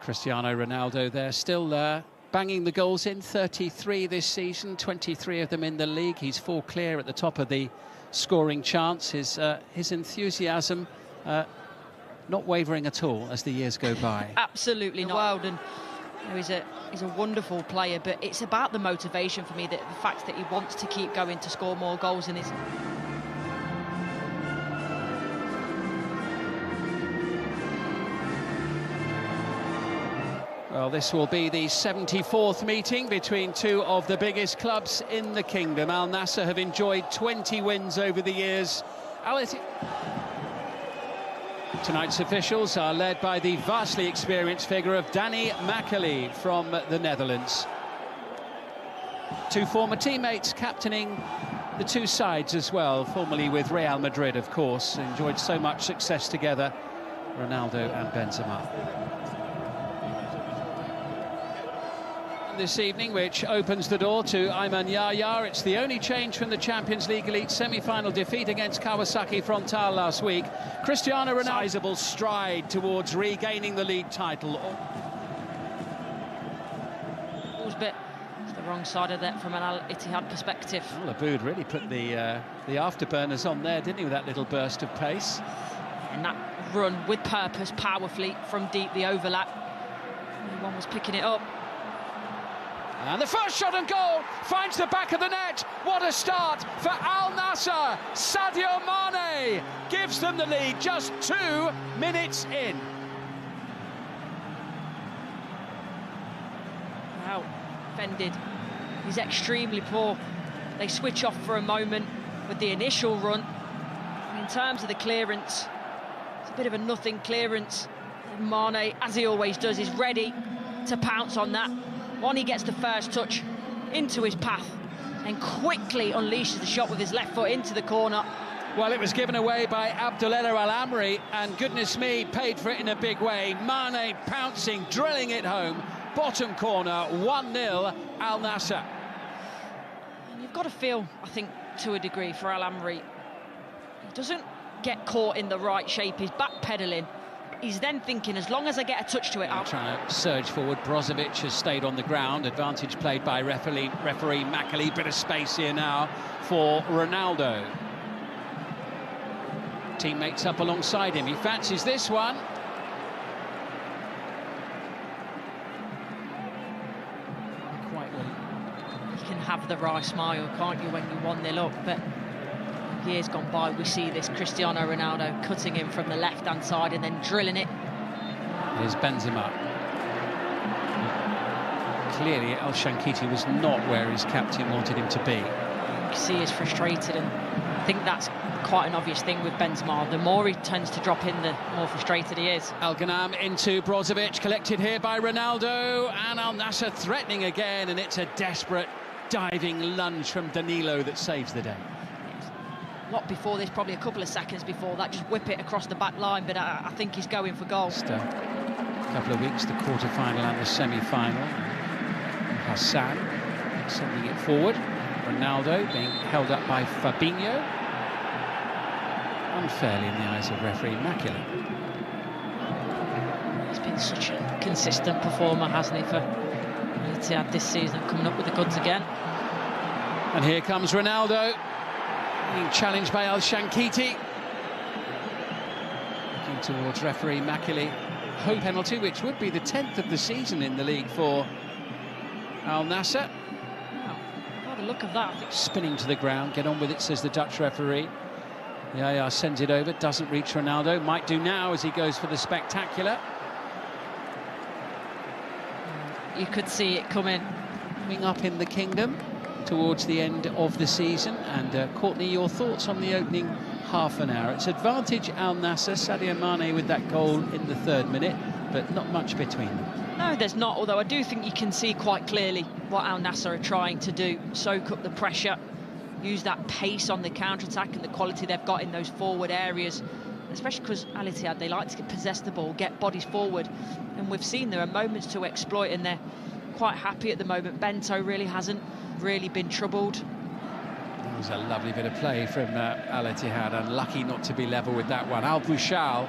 Cristiano Ronaldo there, still banging the goals in, 33 this season, 23 of them in the league. He's 4 clear at the top of the scoring chance. His enthusiasm not wavering at all as the years go by. Absolutely not. And he's a wonderful player, but it's about the motivation for me, that the fact that he wants to keep going to score more goals in his... Well, this will be the 74th meeting between two of the biggest clubs in the kingdom. Al Nassr have enjoyed 20 wins over the years. Tonight's officials are led by the vastly experienced figure of Danny Makkely from the Netherlands. 2 former teammates captaining the 2 sides as well, formerly with Real Madrid, of course. Enjoyed so much success together, Ronaldo and Benzema. This evening, which opens the door to Ayman Yahya. It's the only change from the Champions League Elite semi-final defeat against Kawasaki Frontale last week. Cristiano Ronaldo, sizable stride towards regaining the league title. It's a bit the wrong side of that from an Ittihad perspective. Well, Aboud really put the afterburners on there, didn't he, with that little burst of pace? And that run with purpose, powerfully from deep, the overlap. Everyone was picking it up. And the first shot and goal finds the back of the net. What a start for Al Nassr. Sadio Mane gives them the lead just 2 minutes in. Wow, defended. He's extremely poor. They switch off for a moment with the initial run. In terms of the clearance, it's a bit of a nothing clearance. Mane, as he always does, is ready to pounce on that. He gets the first touch into his path and quickly unleashes the shot with his left foot into the corner. Well, it was given away by Abdullah Al-Amri, and goodness me, paid for it in a big way. Mane pouncing, drilling it home. Bottom corner, 1-0, Al Nassr. And you've got to feel, I think, to a degree, for Al-Amri. He doesn't get caught in the right shape. He's backpedaling. He's then thinking, as long as I get a touch to it, I'm trying to surge forward. Brozovic has stayed on the ground. Advantage played by referee Makkely. Bit of space here now for Ronaldo. Teammates up alongside him. He fancies this one. Quite well. You can have the wry smile, can't you, when you're 1-0 up? But years gone by, we see this Cristiano Ronaldo cutting in from the left-hand side and then drilling it. Here's Benzema. Clearly, El Shankiti was not where his captain wanted him to be. You can see he's frustrated, and I think that's quite an obvious thing with Benzema. The more he tends to drop in, the more frustrated he is. Al Ghanam into Brozovic, collected here by Ronaldo, and Al Nassr threatening again, and it's a desperate diving lunge from Danilo that saves the day. A lot before this, probably a couple of seconds before that, just whip it across the back line, but I think he's going for goal. Just a couple of weeks, the quarter-final and the semi-final. Hassan sending it forward. Ronaldo being held up by Fabinho. Unfairly in the eyes of referee Makkely. He's been such a consistent performer, hasn't he, for Ittihad this season, coming up with the goods again. And here comes Ronaldo, being challenged by El Shankiti. Looking towards referee Makkely. Home penalty, which would be the 10th of the season in the league for Al Nassr. Wow, by the look of that, I think... Spinning to the ground, get on with it, says the Dutch referee. Yaya sends it over, doesn't reach Ronaldo. Might do now as he goes for the spectacular. You could see it coming. Coming up in the kingdom towards the end of the season. And Courtney, your thoughts on the opening half an hour? It's advantage Al Nassr, Sadio Mane with that goal in the 3rd minute, but not much between them. No, there's not, although I do think you can see quite clearly what Al Nassr are trying to do. Soak up the pressure, use that pace on the counter-attack and the quality they've got in those forward areas, especially because Al Ittihad, they like to possess the ball, get bodies forward, and we've seen there are moments to exploit, and they're quite happy at the moment. Bento really hasn't really been troubled. It was a lovely bit of play from Al Ittihad, unlucky not to be level with that one. Al Bouchal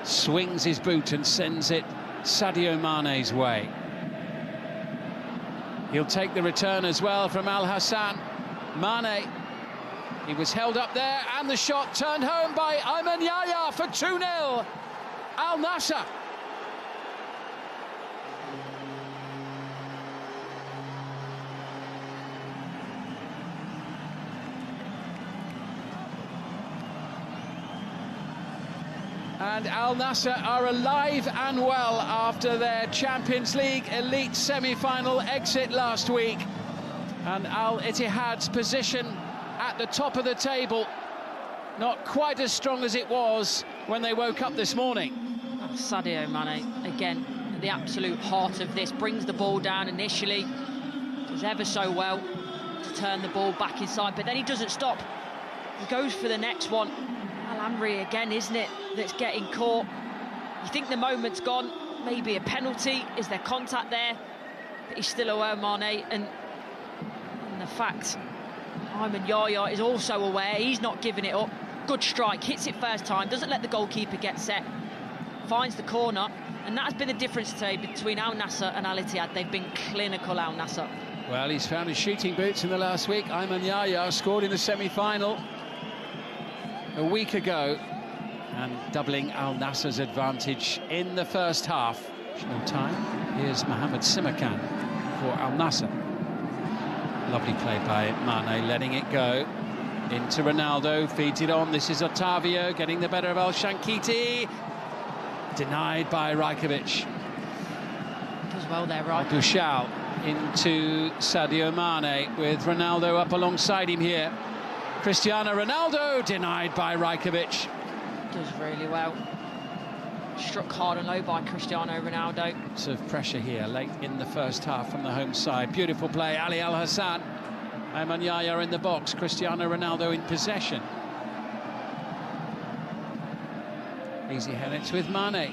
swings his boot and sends it Sadio Mane's way. He'll take the return as well from Al Hassan. Mane, he was held up there, and the shot turned home by Ayman Yahya for 2-0. Al Nassr. And Al Nassr are alive and well after their Champions League elite semi-final exit last week. And Al Ittihad's position at the top of the table, not quite as strong as it was when they woke up this morning. Oh, Sadio Mane, again, at the absolute heart of this, brings the ball down initially, does ever so well to turn the ball back inside, but then he doesn't stop. He goes for the next one. Al-Amri again, isn't it, that's getting caught. You think the moment's gone, maybe a penalty, is there contact there? But he's still aware, Mane, and the fact Ayman Yahya is also aware, he's not giving it up. Good strike, hits it first time, doesn't let the goalkeeper get set, finds the corner, and that's been the difference today between Al Nassr and Al Ittihad. They've been clinical, Al Nassr. Well, he's found his shooting boots in the last week. Ayman Yahya scored in the semi-final a week ago, and doubling Al Nassr's advantage in the first half. No time. Here's Mohamed Simakan for Al Nassr. Lovely play by Mane, letting it go into Ronaldo, feeds it on. This is Otavio getting the better of El Shankiti, denied by Rajkovic. Does well there, right? Dushal into Sadio Mane with Ronaldo up alongside him here. Cristiano Ronaldo denied by Rajkovic. Does really well. Struck hard and low by Cristiano Ronaldo. Lots of pressure here late in the first half from the home side. Beautiful play, Ali Al Hassan. Ayman Yahya in the box, Cristiano Ronaldo in possession. Easy head, it's with Mane,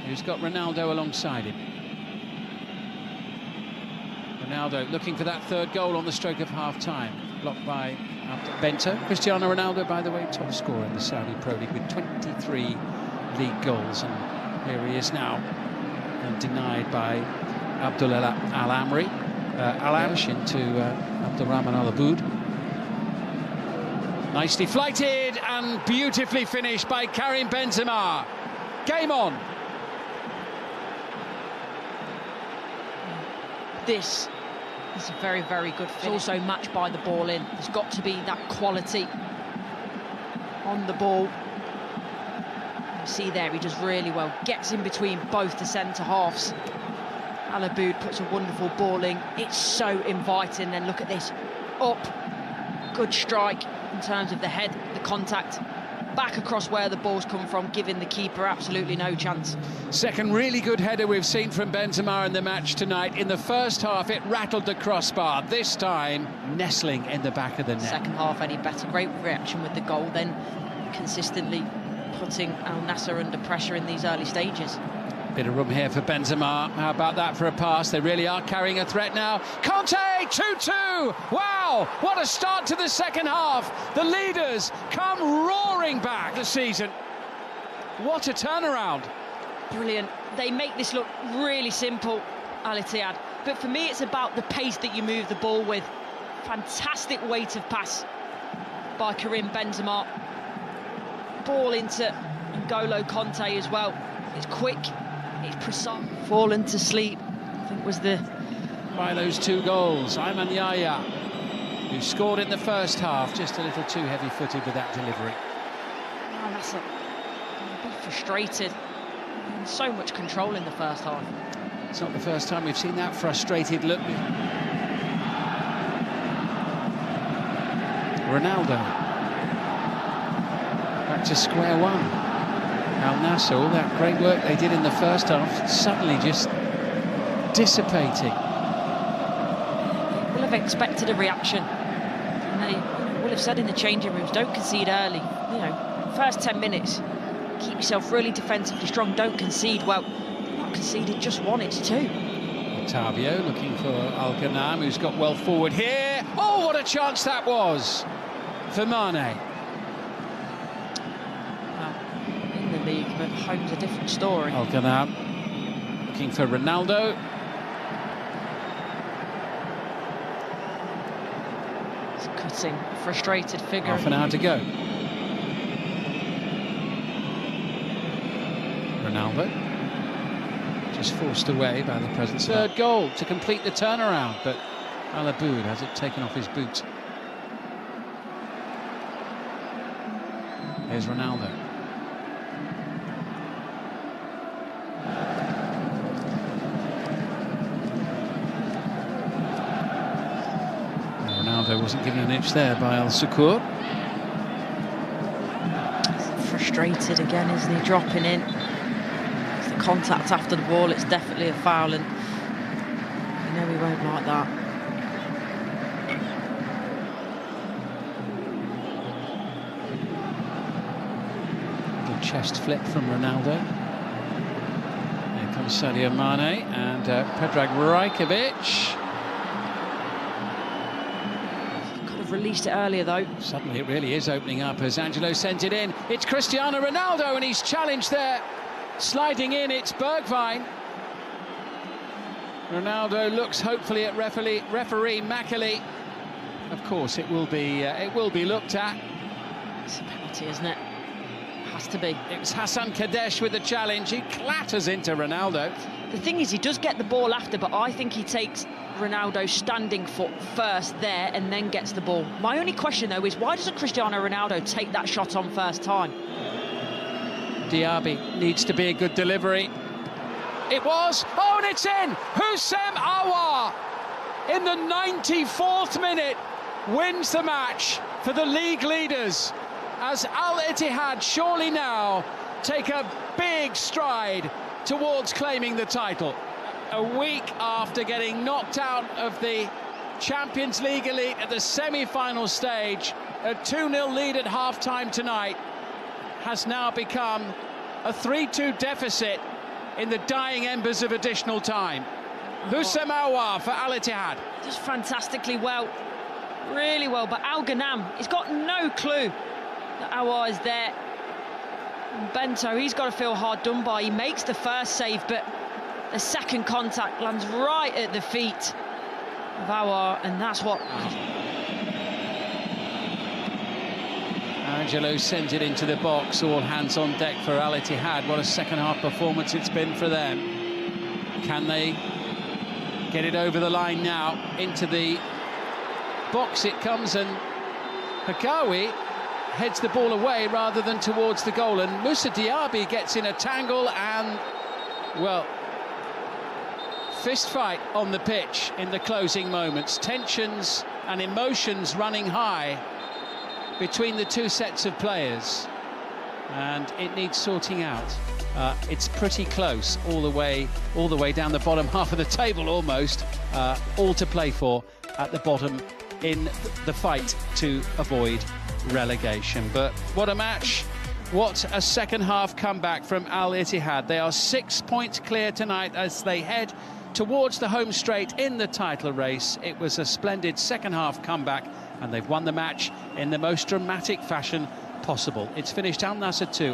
who's got Ronaldo alongside him. Ronaldo looking for that third goal on the stroke of half-time. Blocked by Bento. Cristiano Ronaldo, by the way, top scorer in the Saudi Pro League with 23 league goals, and here he is now, and denied by Abdullah Al-Amri. Al-Amsh into Abdurrahman Al-Aboud. Nicely flighted and beautifully finished by Karim Benzema. Game on. This is a very, very good finish. Also matched by the ball in. There's got to be that quality on the ball. You see there, he does really well. Gets in between both the centre halves. Al-Aboud puts a wonderful ball in. It's so inviting. Then look at this. Up. Good strike in terms of the head, the contact. Back across where the ball's come from, giving the keeper absolutely no chance. Second really good header we've seen from Benzema in the match tonight. In the first half, it rattled the crossbar. This time, nestling in the back of the net. Second half any better. Great reaction with the goal, then consistently putting Al Nassr under pressure in these early stages. Bit of room here for Benzema. How about that for a pass? They really are carrying a threat now. Conte, 2-2. Wow, what a start to the second half. The leaders come roaring back this season. What a turnaround. Brilliant. They make this look really simple, Al Ittihad. But for me, it's about the pace that you move the ball with. Fantastic weight of pass by Karim Benzema. Ball into N'Golo Conte as well. It's quick. It's precise. Fallen to sleep, I think was the... By those two goals, Ayman Yahya, who scored in the first half, just a little too heavy-footed with that delivery. Oh, that's a bit frustrated. And so much control in the first half. It's not the first time we've seen that frustrated look. Ronaldo. Back to square one. Al Nassr, all that great work they did in the first half, suddenly just dissipating. Will have expected a reaction. And they will have said in the changing rooms, don't concede early. You know, first 10 minutes, keep yourself really defensively strong, don't concede. Well, not conceded just one, it's two. Otavio looking for Al-Ghanam, who's got well forward here. Oh, what a chance that was for Mane. In the league, but home's a different story. Al-Ghanam looking for Ronaldo. It's cutting, frustrated figure. Half an hour to go. Ronaldo just forced away by the presence of third goal to complete the turnaround, but Al Aboud has it taken off his boot. Here's Ronaldo. Ronaldo wasn't given an inch there by Al Sukur. Frustrated again, isn't he? Dropping in. It's the contact after the ball, it's definitely a foul, and you know he won't like that. Good chest flip from Ronaldo. Here comes Sadio Mane and Predrag Rajkovic. Released it earlier though. Suddenly it really is opening up as Angelo sends it in. It's Cristiano Ronaldo and he's challenged there. Sliding in, it's Bergwijn. Ronaldo looks hopefully at referee Macaulay. Of course it will be looked at. It's a penalty, isn't it? Has to be. It was Hassan Kadesh with the challenge. He clatters into Ronaldo. The thing is, he does get the ball after, but I think he takes Ronaldo's standing foot first there and then gets the ball. My only question though is, why doesn't Cristiano Ronaldo take that shot on first time? Diaby needs to be a good delivery. It was. Oh, and it's in. Houssem Aouar in the 94th minute wins the match for the league leaders as Al Ittihad surely now take a big stride towards claiming the title. A week after getting knocked out of the Champions League elite at the semi-final stage, a 2-0 lead at half-time tonight has now become a 3-2 deficit in the dying embers of additional time. Houssem Aouar for Al Ittihad. Just fantastically well, really well, but Al-Ghanam, he's got no clue that Aouar is there. And Bento, he's got to feel hard done by. He makes the first save, but the second contact lands right at the feet of Aouar, and that's what... Angelo sends it into the box, all hands on deck for Al Ittihad. What a second-half performance it's been for them. Can they get it over the line now? Into the box it comes, and Hakawi heads the ball away rather than towards the goal, and Moussa Diaby gets in a tangle, and, well, fist fight on the pitch in the closing moments. Tensions and emotions running high between the two sets of players, and it needs sorting out. It's pretty close all the way down the bottom half of the table almost. All to play for at the bottom in the fight to avoid relegation. But what a match. What a second-half comeback from Al Ittihad. They are 6 points clear tonight as they head towards the home straight in the title race. It was a splendid second-half comeback, and they've won the match in the most dramatic fashion possible. It's finished Al Nassr 2.